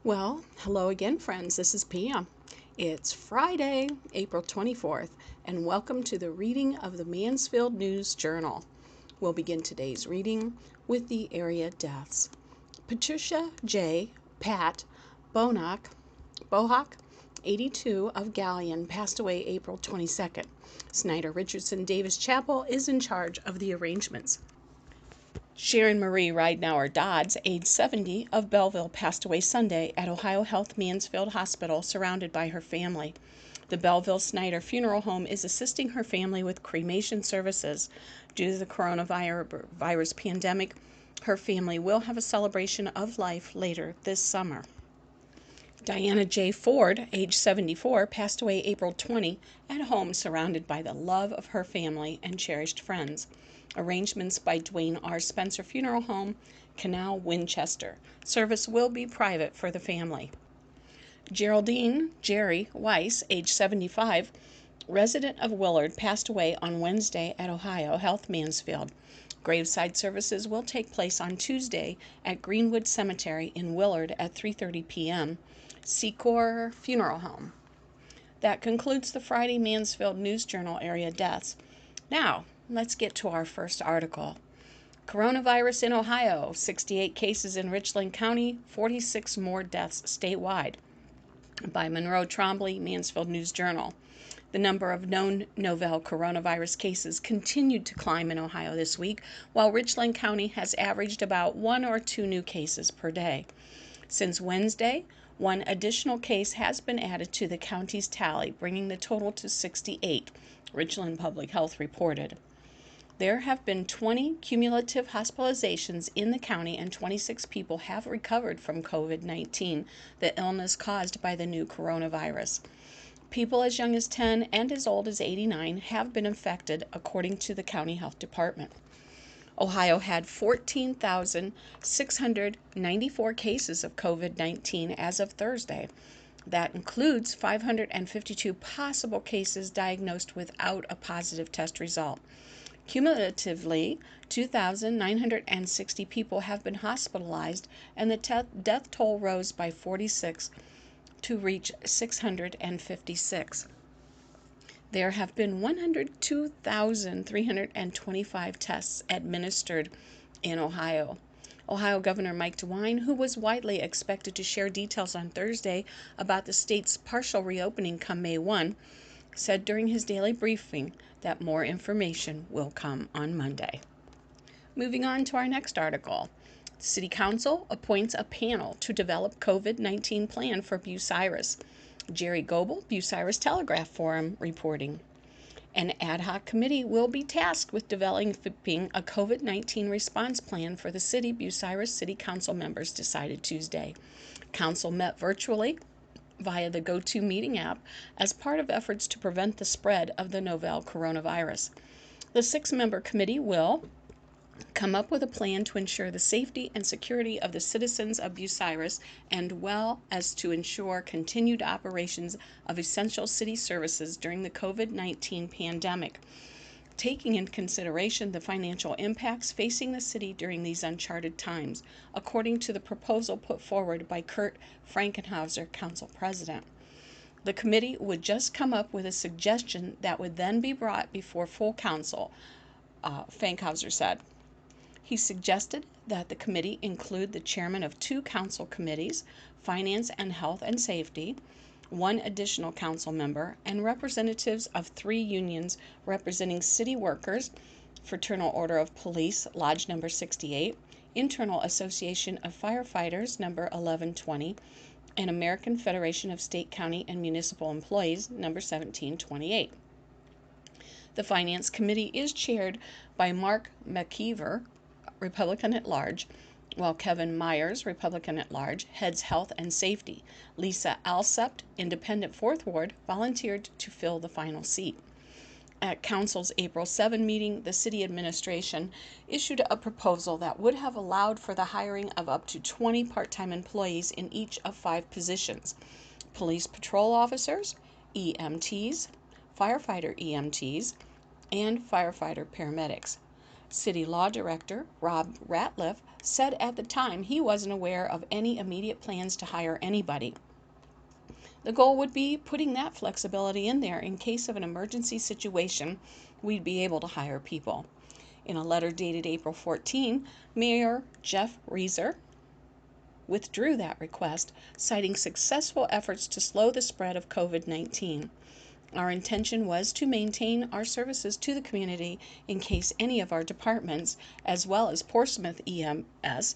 Well, hello again, friends. This is Pam. It's Friday, April 24th, and welcome to the reading of the Mansfield News Journal. We'll begin today's reading with the area deaths. Patricia J. Pat Bohak, 82, of Galion, passed away April 22nd. Snyder Richardson Davis Chapel is in charge of the arrangements. Sharon Marie Ridenauer Dodds, age 70, of Belleville, passed away Sunday at Ohio Health Mansfield Hospital, surrounded by her family. The Belleville Snyder Funeral Home is assisting her family with cremation services. Due to the coronavirus pandemic, her family will have a celebration of life later this summer. Diana J. Ford, age 74, passed away April 20 at home, surrounded by the love of her family and cherished friends. Arrangements by Dwayne R. Spencer Funeral Home, Canal, Winchester. Service will be private for the family. Geraldine Jerry Weiss, age 75, resident of Willard, passed away on Wednesday at Ohio Health Mansfield. Graveside services will take place on Tuesday at Greenwood Cemetery in Willard at 3:30 p.m. Secor Funeral Home. That concludes the Friday Mansfield News Journal area deaths. Now, let's get to our first article. Coronavirus in Ohio, 68 cases in Richland County, 46 more deaths statewide. By Monroe Trombley, Mansfield News Journal. The number of known novel coronavirus cases continued to climb in Ohio this week, while Richland County has averaged about 1 or 2 new cases per day. Since Wednesday, 1 additional case has been added to the county's tally, bringing the total to 68, Richland Public Health reported. There have been 20 cumulative hospitalizations in the county, and 26 people have recovered from COVID-19, the illness caused by the new coronavirus. People as young as 10 and as old as 89 have been infected, according to the county health department. Ohio had 14,694 cases of COVID-19 as of Thursday. That includes 552 possible cases diagnosed without a positive test result. Cumulatively, 2,960 people have been hospitalized, and the death toll rose by 46 to reach 656. There have been 102,325 tests administered in Ohio. Ohio Governor Mike DeWine, who was widely expected to share details on Thursday about the state's partial reopening come May 1, said during his daily briefing that more information will come on Monday. Moving on to our next article. City Council appoints a panel to develop COVID-19 plan for Bucyrus. Jerry Goebel, Bucyrus Telegraph Forum, reporting. An ad hoc committee will be tasked with developing a COVID-19 response plan for the city, Bucyrus City Council members decided Tuesday. Council met virtually via the GoToMeeting app as part of efforts to prevent the spread of the novel coronavirus. The 6-member committee will come up with a plan to ensure the safety and security of the citizens of Bucyrus, and well as to ensure continued operations of essential city services during the COVID-19 pandemic, taking into consideration the financial impacts facing the city during these uncharted times, according to the proposal put forward by Kurt Frankenhauser, council president. The committee would just come up with a suggestion that would then be brought before full council, Frankenhauser said. He suggested that the committee include the chairman of 2 council committees, Finance and Health and Safety, 1 additional council member, and representatives of 3 unions representing city workers, Fraternal Order of Police, Lodge number 68, Internal Association of Firefighters, number 1120, and American Federation of State, County, and Municipal Employees, number 1728. The Finance Committee is chaired by Mark McKeever, Republican at large, while Kevin Myers, Republican at large, heads Health and Safety. Lisa Alsept, Independent 4th Ward, volunteered to fill the final seat. At Council's April 7 meeting, the city administration issued a proposal that would have allowed for the hiring of up to 20 part-time employees in each of 5 positions: police patrol officers, EMTs, firefighter EMTs, and firefighter paramedics. City Law Director Rob Ratliff said at the time he wasn't aware of any immediate plans to hire anybody. The goal would be putting that flexibility in there in case of an emergency situation, we'd be able to hire people. In a letter dated April 14, Mayor Jeff Reeser withdrew that request, citing successful efforts to slow the spread of COVID-19. Our intention was to maintain our services to the community in case any of our departments, as well as Portsmouth EMS,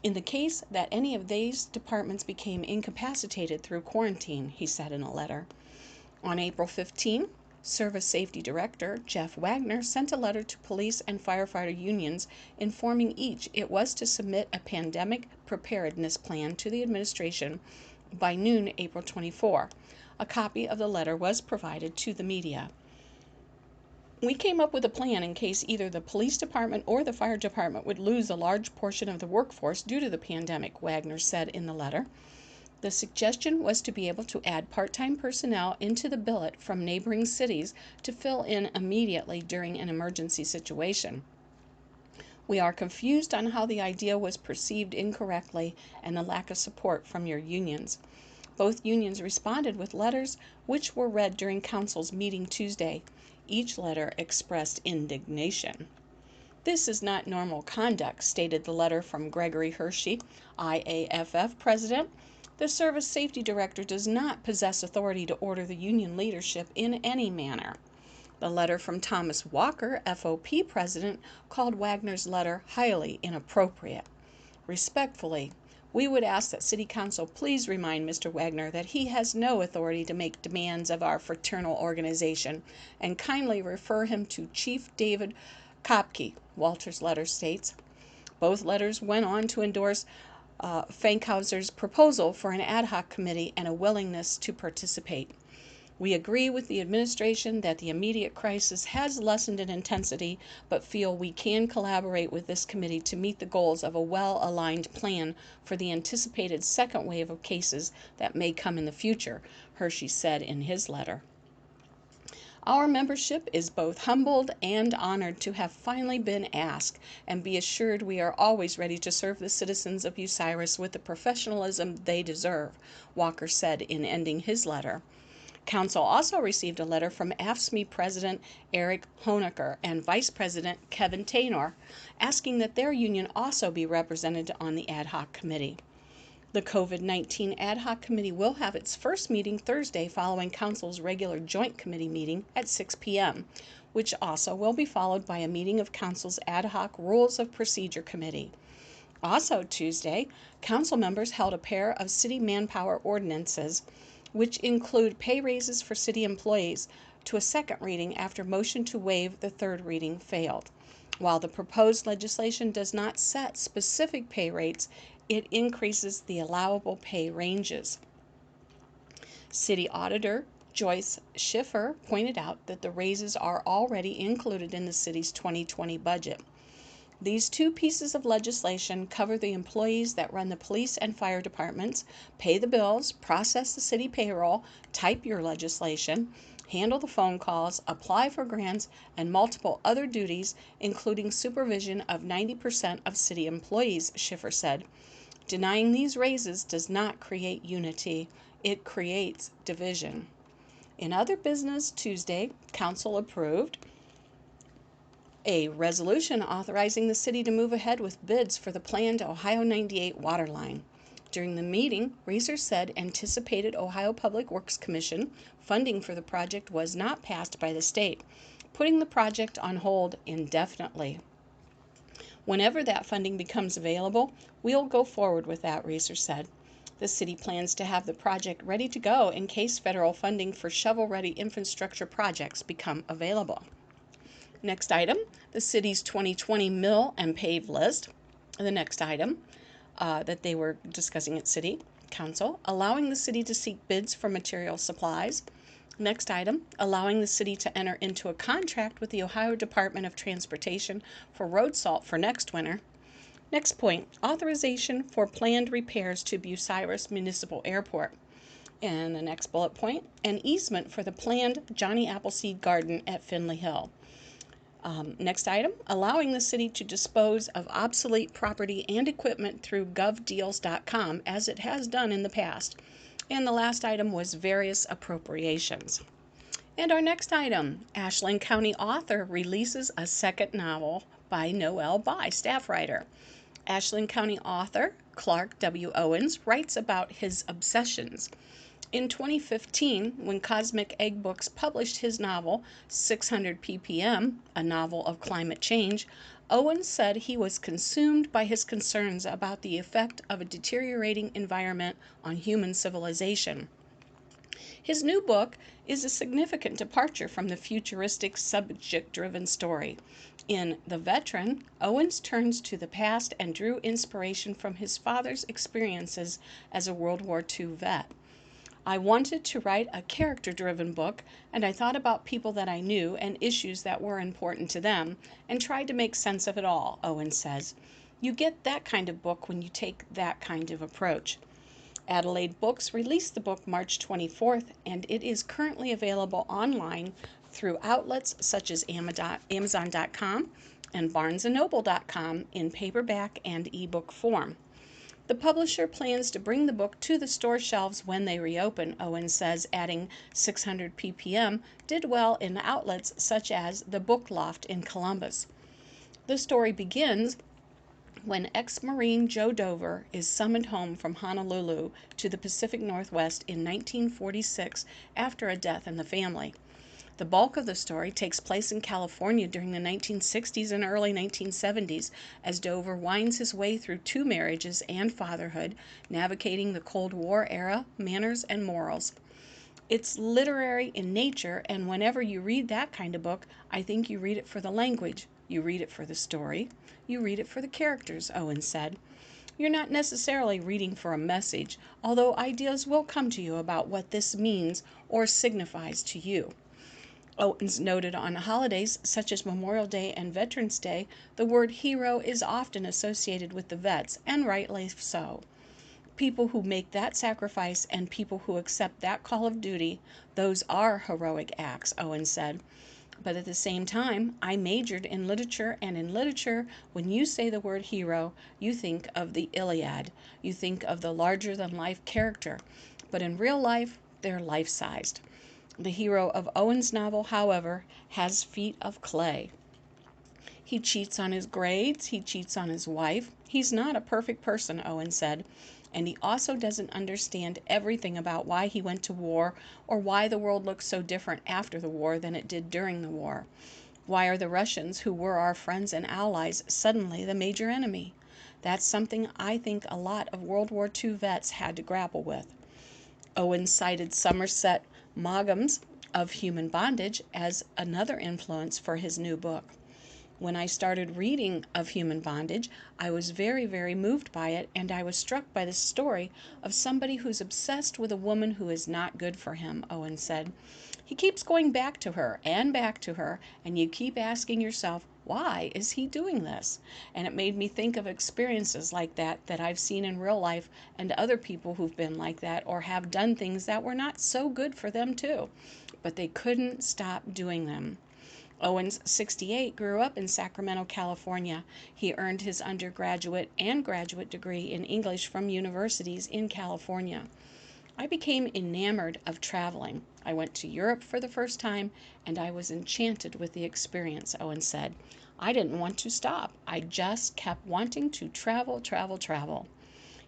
in the case that any of these departments became incapacitated through quarantine, he said in a letter. On April 15, Service Safety Director Jeff Wagner sent a letter to police and firefighter unions informing each it was to submit a pandemic preparedness plan to the administration by noon April 24. A copy of the letter was provided to the media. We came up with a plan in case either the police department or the fire department would lose a large portion of the workforce due to the pandemic, Wagner said in the letter. The suggestion was to be able to add part-time personnel into the billet from neighboring cities to fill in immediately during an emergency situation. We are confused on how the idea was perceived incorrectly and the lack of support from your unions. Both unions responded with letters which were read during council's meeting Tuesday. Each letter expressed indignation. This is not normal conduct, stated the letter from Gregory Hershey, IAFF president. The Service Safety Director does not possess authority to order the union leadership in any manner. The letter from Thomas Walker, FOP president, called Wagner's letter highly inappropriate. Respectfully, we would ask that City Council please remind Mr. Wagner that he has no authority to make demands of our fraternal organization, and kindly refer him to Chief David Kopke, Walter's letter states. Both letters went on to endorse Fankhauser's proposal for an ad hoc committee and a willingness to participate. We agree with the administration that the immediate crisis has lessened in intensity, but feel we can collaborate with this committee to meet the goals of a well-aligned plan for the anticipated second wave of cases that may come in the future, Hershey said in his letter. Our membership is both humbled and honored to have finally been asked, and be assured we are always ready to serve the citizens of Bucyrus with the professionalism they deserve, Walker said in ending his letter. Council also received a letter from AFSCME President Eric Honecker and Vice President Kevin Taynor asking that their union also be represented on the ad hoc committee. The COVID-19 ad hoc committee will have its first meeting Thursday following Council's regular joint committee meeting at 6 p.m., which also will be followed by a meeting of Council's ad hoc Rules of Procedure Committee. Also Tuesday, Council members held a pair of city manpower ordinances which include pay raises for city employees, to a second reading after motion to waive the third reading failed. While the proposed legislation does not set specific pay rates, it increases the allowable pay ranges. City Auditor Joyce Schiffer pointed out that the raises are already included in the city's 2020 budget. These two pieces of legislation cover the employees that run the police and fire departments, pay the bills, process the city payroll, type your legislation, handle the phone calls, apply for grants, and multiple other duties, including supervision of 90% of city employees, Schiffer said. Denying these raises does not create unity, it creates division. In other business, Tuesday, Council approved a resolution authorizing the city to move ahead with bids for the planned Ohio 98 water line. During the meeting, Reeser said anticipated Ohio Public Works Commission funding for the project was not passed by the state, putting the project on hold indefinitely. Whenever that funding becomes available, we'll go forward with that, Reeser said. The city plans to have the project ready to go in case federal funding for shovel-ready infrastructure projects become available. Next item, the city's 2020 mill and pave list. The next item that they were discussing at City Council, allowing the city to seek bids for material supplies. Next item, allowing the city to enter into a contract with the Ohio Department of Transportation for road salt for next winter. Next point, authorization for planned repairs to Bucyrus Municipal Airport. And the next bullet point, an easement for the planned Johnny Appleseed Garden at Finley Hill. Next item, allowing the city to dispose of obsolete property and equipment through govdeals.com, as it has done in the past. And the last item was various appropriations. And our next item, Ashland County author releases a second novel by Noel By, staff writer. Ashland County author Clark W. Owens writes about his obsessions. In 2015, when Cosmic Egg Books published his novel 600 ppm, a novel of climate change, Owens said he was consumed by his concerns about the effect of a deteriorating environment on human civilization. His new book is a significant departure from the futuristic subject-driven story. In The Veteran, Owens turns to the past and drew inspiration from his father's experiences as a World War II vet. I wanted to write a character-driven book, and I thought about people that I knew and issues that were important to them, and tried to make sense of it all, Owens says. You get that kind of book when you take that kind of approach. Adelaide Books released the book March 24th, and it is currently available online through outlets such as Amazon.com and BarnesandNoble.com in paperback and ebook form. The publisher plans to bring the book to the store shelves when they reopen, Owens says, adding 600 ppm did well in outlets such as the Book Loft in Columbus. The story begins when ex-Marine Joe Dover is summoned home from Honolulu to the Pacific Northwest in 1946 after a death in the family. The bulk of the story takes place in California during the 1960s and early 1970s as Dover winds his way through 2 marriages and fatherhood, navigating the Cold War era manners and morals. It's literary in nature, and whenever you read that kind of book, I think you read it for the language, you read it for the story, you read it for the characters, Owens said. You're not necessarily reading for a message, although ideas will come to you about what this means or signifies to you. Owens noted on holidays such as Memorial Day and Veterans Day, the word hero is often associated with the vets, and rightly so. People who make that sacrifice and people who accept that call of duty, those are heroic acts, Owens said. But at the same time, I majored in literature, and in literature, when you say the word hero, you think of the Iliad. You think of the larger-than-life character. But in real life, they're life-sized. The hero of Owens' novel, however, has feet of clay. He cheats on his grades, he cheats on his wife. He's not a perfect person, Owens said, and he also doesn't understand everything about why he went to war or why the world looks so different after the war than it did during the war. Why are the Russians, who were our friends and allies, suddenly the major enemy? That's something I think a lot of World War II vets had to grapple with. Owens cited Somerset Maugham's Of Human Bondage as another influence for his new book. When I started reading Of Human Bondage, I was very, very moved by it, and I was struck by the story of somebody who's obsessed with a woman who is not good for him, Owens said. He keeps going back to her, and you keep asking yourself, why is he doing this? And it made me think of experiences like that I've seen in real life, and other people who've been like that or have done things that were not so good for them too, but they couldn't stop doing them. Owens, 68, grew up in Sacramento, California. He earned his undergraduate and graduate degree in English from universities in California. I became enamored of traveling. I went to Europe for the first time, and I was enchanted with the experience, Owens said. I didn't want to stop. I just kept wanting to travel, travel, travel.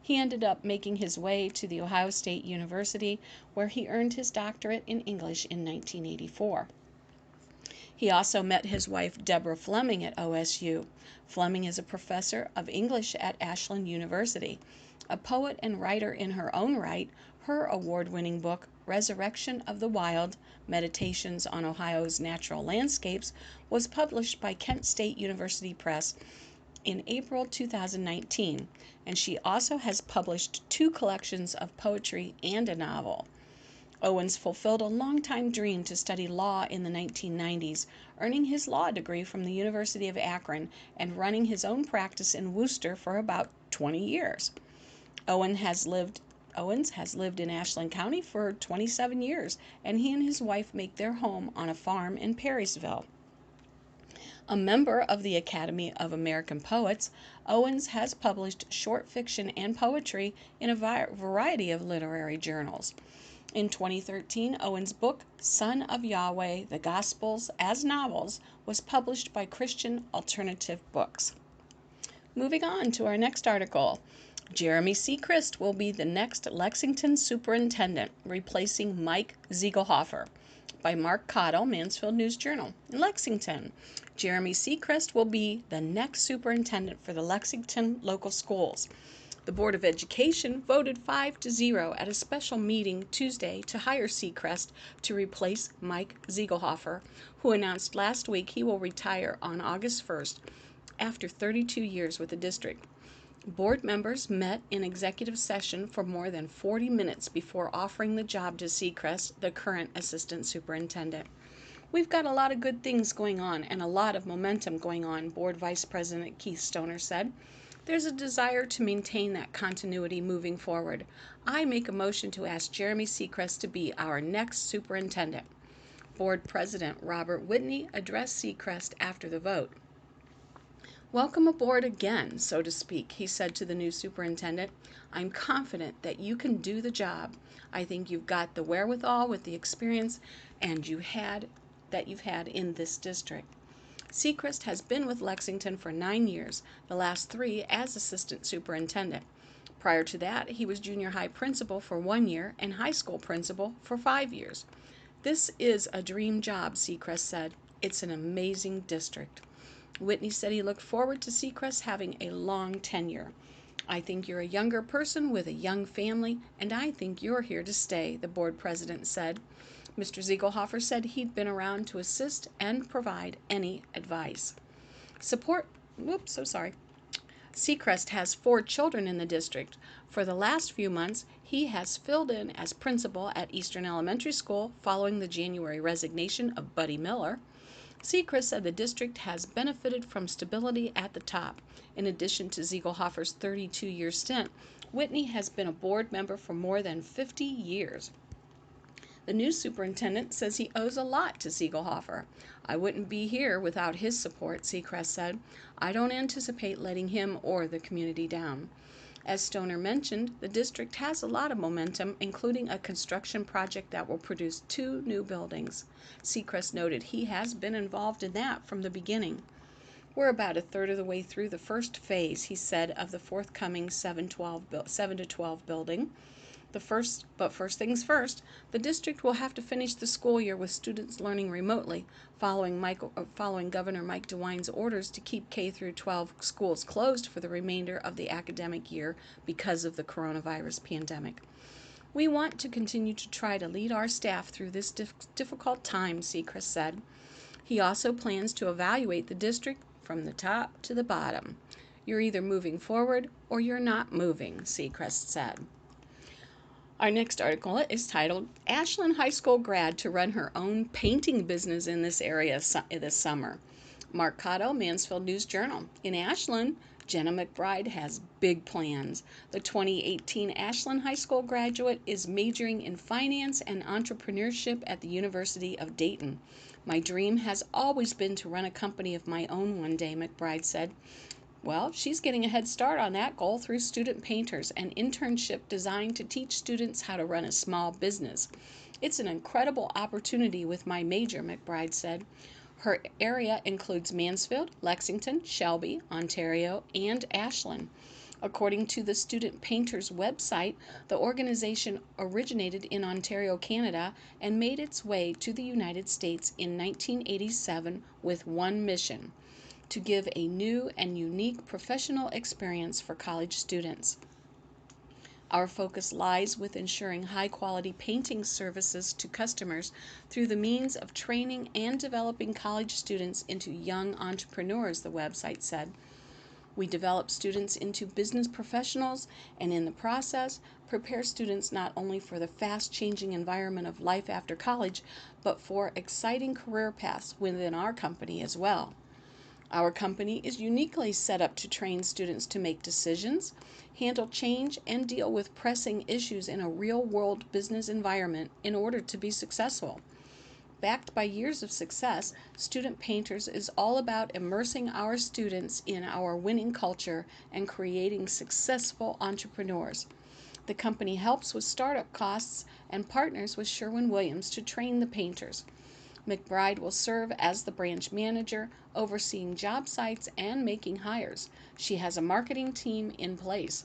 He ended up making his way to the Ohio State University, where he earned his doctorate in English in 1984. He also met his wife, Deborah Fleming, at OSU. Fleming is a professor of English at Ashland University. A poet and writer in her own right, her award-winning book, Resurrection of the Wild, Meditations on Ohio's Natural Landscapes, was published by Kent State University Press in April 2019, and she also has published 2 collections of poetry and a novel. Owens fulfilled a long-time dream to study law in the 1990s, earning his law degree from the University of Akron and running his own practice in Worcester for about 20 years. Owens has lived in Ashland County for 27 years, and he and his wife make their home on a farm in Perrysville. A member of the Academy of American Poets, Owens has published short fiction and poetry in a variety of literary journals. In 2013, Owens' book, Son of Yahweh, The Gospels as Novels, was published by Christian Alternative Books. Moving on to our next article. Jeremy Sechrist will be the next Lexington superintendent, replacing Mike Ziegelhofer, by Mark Cottle, Mansfield News-Journal. In Lexington, Jeremy Sechrist will be the next superintendent for the Lexington local schools. The Board of Education voted 5-0 at a special meeting Tuesday to hire Sechrist to replace Mike Ziegelhofer, who announced last week he will retire on August 1st after 32 years with the district. Board members met in executive session for more than 40 minutes before offering the job to Sechrist, the current assistant superintendent. We've got a lot of good things going on and a lot of momentum going on, Board Vice President Keith Stoner said. There's a desire to maintain that continuity moving forward. I make a motion to ask Jeremy Sechrist to be our next superintendent. Board President Robert Whitney addressed Sechrist after the vote. Welcome aboard again, so to speak, he said to the new superintendent. I'm confident that you can do the job. I think you've got the wherewithal with the experience and you've had in this district. Sechrist has been with Lexington for 9 years, the last 3 as assistant superintendent. Prior to that, he was junior high principal for 1 year and high school principal for 5 years. This is a dream job, Sechrist said. It's an amazing district. Whitney said he looked forward to Sechrist having a long tenure. I think you're a younger person with a young family, and I think you're here to stay, the board president said. Mr. Ziegelhofer said he'd been around to assist and provide any advice. Sechrist has 4 children in the district. For the last few months, he has filled in as principal at Eastern Elementary School following the January resignation of Buddy Miller. Sechrist said the district has benefited from stability at the top. In addition to Ziegelhofer's 32-year stint, Whitney has been a board member for more than 50 years. The new superintendent says he owes a lot to Ziegelhofer. I wouldn't be here without his support, Sechrist said. I don't anticipate letting him or the community down. As Stoner mentioned, the district has a lot of momentum, including a construction project that will produce 2 new buildings. Sechrist noted he has been involved in that from the beginning. We're about a third of the way through the first phase, he said, of the forthcoming 7 to 12 building. First things first, the district will have to finish the school year with students learning remotely, following Governor Mike DeWine's orders to keep K-12 schools closed for the remainder of the academic year because of the coronavirus pandemic. We want to continue to try to lead our staff through this difficult time, Sechrist said. He also plans to evaluate the district from the top to the bottom. You're either moving forward or you're not moving, Sechrist said. Our next article is titled, Ashland High School Grad to Run Her Own Painting Business in This Area This Summer. Mark Cottle, Mansfield News-Journal. In Ashland, Jenna McBride has big plans. The 2018 Ashland High School graduate is majoring in finance and entrepreneurship at the University of Dayton. My dream has always been to run a company of my own one day, McBride said. Well, she's getting a head start on that goal through Student Painters, an internship designed to teach students how to run a small business. It's an incredible opportunity with my major, McBride said. Her area includes Mansfield, Lexington, Shelby, Ontario, and Ashland. According to the Student Painters website, the organization originated in Ontario, Canada, and made its way to the United States in 1987 with one mission: to give a new and unique professional experience for college students. Our focus lies with ensuring high-quality painting services to customers through the means of training and developing college students into young entrepreneurs, the website said. We develop students into business professionals and in the process prepare students not only for the fast-changing environment of life after college, but for exciting career paths within our company as well. Our company is uniquely set up to train students to make decisions, handle change, and deal with pressing issues in a real-world business environment in order to be successful. Backed by years of success, Student Painters is all about immersing our students in our winning culture and creating successful entrepreneurs. The company helps with startup costs and partners with Sherwin-Williams to train the painters. McBride will serve as the branch manager, overseeing job sites and making hires. She has a marketing team in place.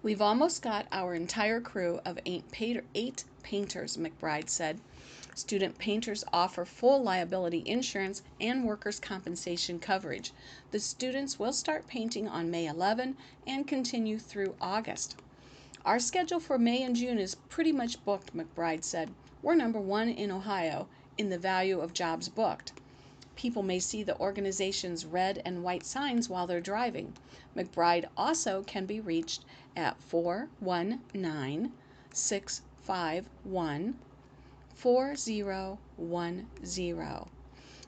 We've almost got our entire crew of eight painters, McBride said. Student painters offer full liability insurance and workers' compensation coverage. The students will start painting on May 11 and continue through August. Our schedule for May and June is pretty much booked, McBride said. We're number one in Ohio in the value of jobs booked. People may see the organization's red and white signs while they're driving. McBride also can be reached at 419 651 4010.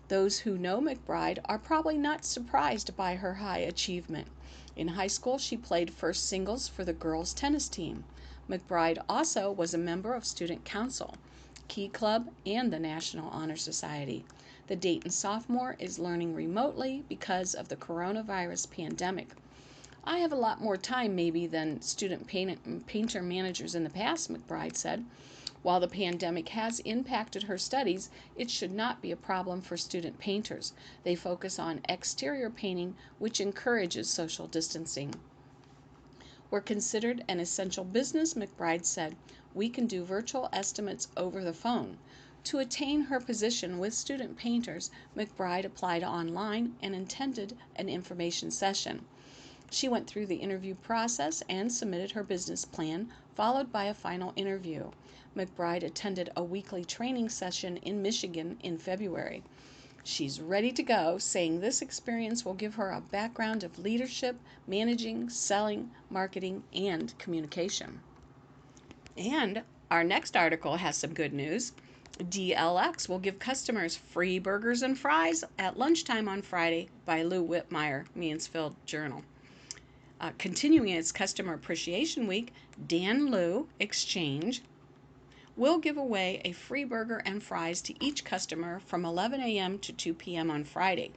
Those who know McBride are probably not surprised by her high achievement. In high school, she played first singles for the girls' tennis team. McBride also was a member of Student Council, Key Club, and the National Honor Society. The Dayton sophomore is learning remotely because of the coronavirus pandemic. I have a lot more time maybe than student painter managers in the past, McBride said. While the pandemic has impacted her studies, it should not be a problem for student painters. They focus on exterior painting, which encourages social distancing. We're considered an essential business, McBride said. We can do virtual estimates over the phone. To attain her position with student painters, McBride applied online and attended an information session. She went through the interview process and submitted her business plan, followed by a final interview. McBride attended a weekly training session in Michigan in February. She's ready to go, saying this experience will give her a background of leadership, managing, selling, marketing, and communication. And our next article has some good news. DLX will give customers free burgers and fries at lunchtime on Friday by Lou Whitmire, Mansfield Journal. Continuing its Customer Appreciation Week, Dan Lou Exchange will give away a free burger and fries to each customer from 11 a.m. to 2 p.m. on Friday.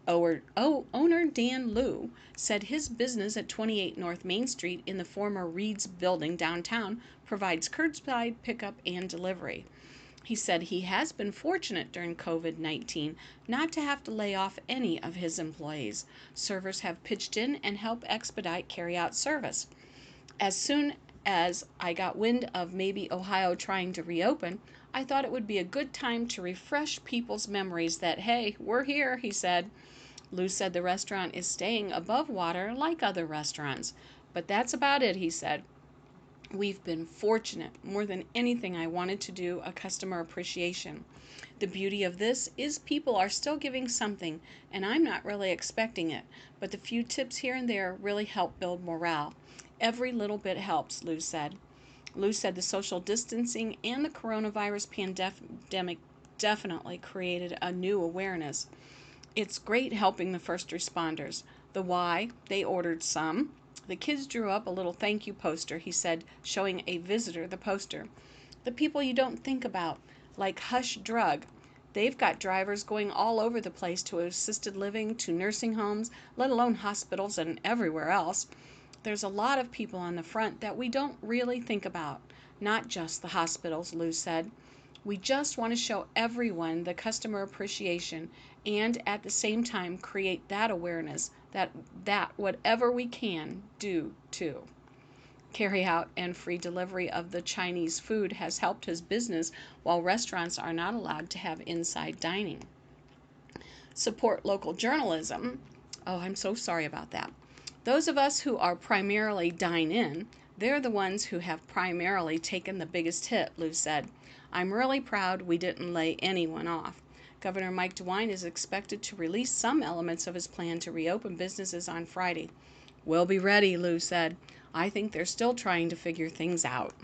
Owner Dan Lou said his business at 28 North Main Street in the former Reed's building downtown provides curbside pickup and delivery. He said he has been fortunate during COVID-19 not to have to lay off any of his employees. Servers have pitched in and helped expedite carry-out service. As soon as I got wind of maybe Ohio trying to reopen, I thought it would be a good time to refresh people's memories that, hey, we're here, he said. Lou said the restaurant is staying above water like other restaurants. But that's about it, he said. We've been fortunate. More than anything, I wanted to do a customer appreciation. The beauty of this is people are still giving something, and I'm not really expecting it, but the few tips here and there really help build morale. Every little bit helps, Lou said. Lou said the social distancing and the coronavirus pandemic definitely created a new awareness. It's great helping the first responders. The why, they ordered some. The kids drew up a little thank you poster, he said, showing a visitor the poster. The people you don't think about, like Hush Drug. They've got drivers going all over the place to assisted living, to nursing homes, let alone hospitals and everywhere else. There's a lot of people on the front that we don't really think about, not just the hospitals, Lou said. We just want to show everyone the customer appreciation and at the same time create that awareness that whatever we can do too. Carry out and free delivery of the Chinese food has helped his business while restaurants are not allowed to have inside dining. Support local journalism. Oh, I'm so sorry about that. Those of us who are primarily dine-in, they're the ones who have primarily taken the biggest hit, Lou said. I'm really proud we didn't lay anyone off. Governor Mike DeWine is expected to release some elements of his plan to reopen businesses on Friday. We'll be ready, Lou said. I think they're still trying to figure things out.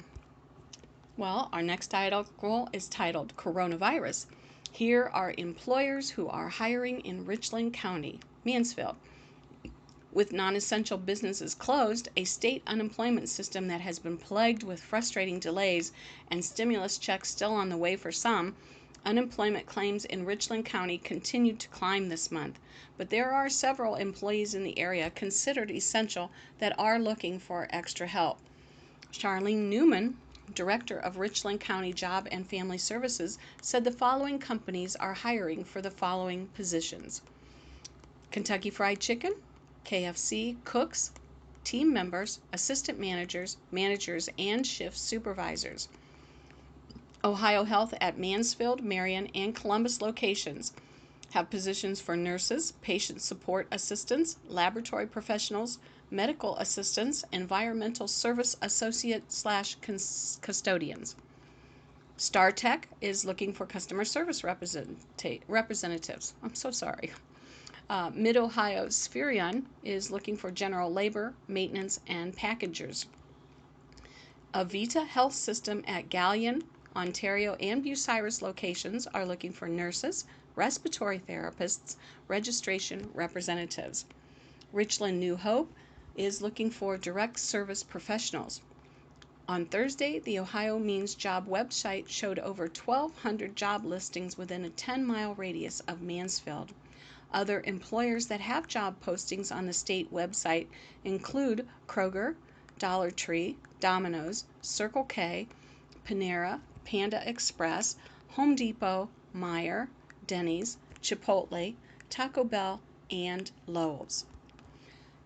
Well, our next article is titled Coronavirus. Here are employers who are hiring in Richland County, Mansfield. With non-essential businesses closed, a state unemployment system that has been plagued with frustrating delays and stimulus checks still on the way for some, Unemployment claims in Richland County continued to climb this month, but there are several employees in the area considered essential that are looking for extra help. Charlene Newman, Director of Richland County Job and Family Services, said the following companies are hiring for the following positions: Kentucky Fried Chicken, KFC, cooks, team members, assistant managers, and shift supervisors. Ohio Health at Mansfield, Marion, and Columbus locations have positions for nurses, patient support assistants, laboratory professionals, medical assistants, environmental service associate/custodians. StarTech is looking for customer service representatives. I'm so sorry. Mid-Ohio Spherion is looking for general labor, maintenance, and packagers. Avita Health System at Galion, Ontario, and Bucyrus locations are looking for nurses, respiratory therapists, registration representatives. Richland New Hope is looking for direct service professionals. On Thursday, the Ohio Means Job website showed over 1,200 job listings within a 10-mile radius of Mansfield. Other employers that have job postings on the state website include Kroger, Dollar Tree, Domino's, Circle K, Panera, Panda Express, Home Depot, Meijer, Denny's, Chipotle, Taco Bell, and Lowe's.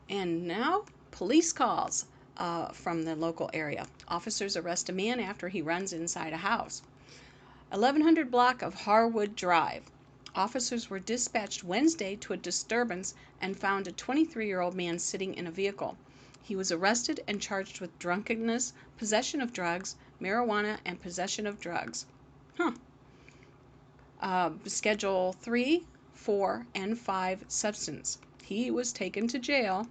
And now, police calls from the local area. Officers arrest a man after he runs inside a house. 1100 block of Harwood Drive. Officers were dispatched Wednesday to a disturbance and found a 23-year-old man sitting in a vehicle. He was arrested and charged with drunkenness, possession of drugs, marijuana, and possession of drugs. Schedule 3, 4, and 5 substance. He was taken to jail.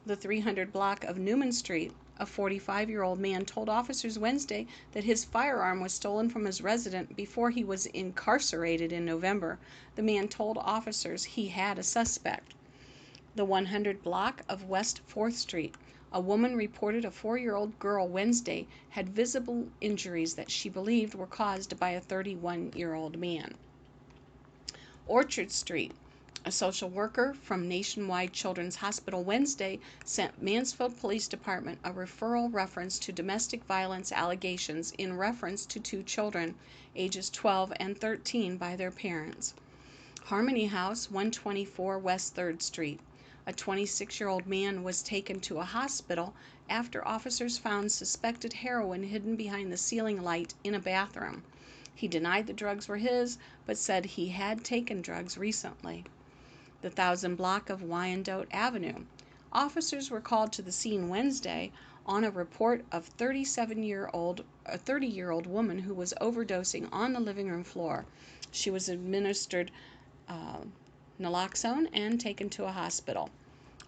The 300 block of Newman Street. A 45-year-old man told officers Wednesday that his firearm was stolen from his residence before he was incarcerated in November. The man told officers he had a suspect. The 100 block of West 4th Street. A woman reported a 4-year-old girl Wednesday had visible injuries that she believed were caused by a 31-year-old man. Orchard Street. A social worker from Nationwide Children's Hospital Wednesday sent Mansfield Police Department a referral reference to domestic violence allegations in reference to 2 children, ages 12 and 13, by their parents. Harmony House, 124 West 3rd Street. A 26-year-old man was taken to a hospital after officers found suspected heroin hidden behind the ceiling light in a bathroom. He denied the drugs were his, but said he had taken drugs recently. The 1000 block of Wyandotte Avenue. Officers were called to the scene Wednesday on a report of a 30-year-old woman who was overdosing on the living room floor. She was administered naloxone and taken to a hospital.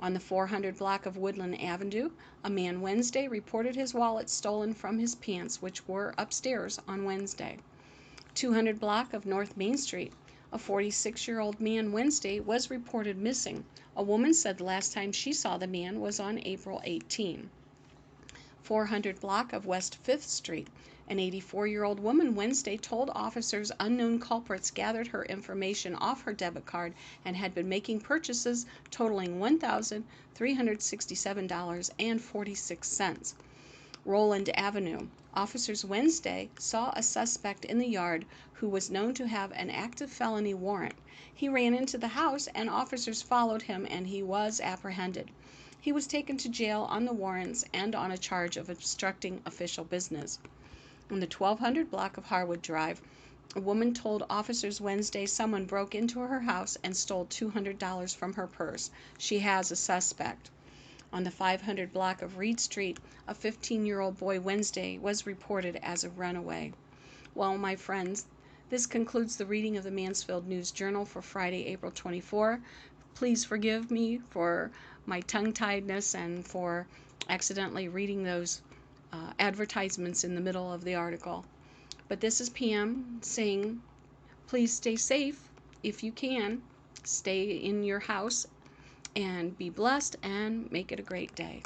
On the 400 block of Woodland Avenue, a man Wednesday reported his wallet stolen from his pants, which were upstairs on Wednesday. 200 block of North Main Street. A 46-year-old man Wednesday was reported missing. A woman said the last time she saw the man was on April 18. 400 block of West 5th Street. An 84-year-old woman Wednesday told officers unknown culprits gathered her information off her debit card and had been making purchases totaling $1,367.46. Roland Avenue. Officers Wednesday saw a suspect in the yard who was known to have an active felony warrant. He ran into the house and officers followed him and he was apprehended. He was taken to jail on the warrants and on a charge of obstructing official business. In the 1200 block of Harwood Drive, a woman told officers Wednesday someone broke into her house and stole $200 from her purse. She has a suspect. On the 500 block of Reed Street, a 15-year-old boy Wednesday was reported as a runaway. Well, my friends, this concludes the reading of the Mansfield News Journal for Friday, April 24. Please forgive me for my tongue-tiedness and for accidentally reading those advertisements in the middle of the article. But this is Pam saying, please stay safe if you can. Stay in your house and be blessed and make it a great day.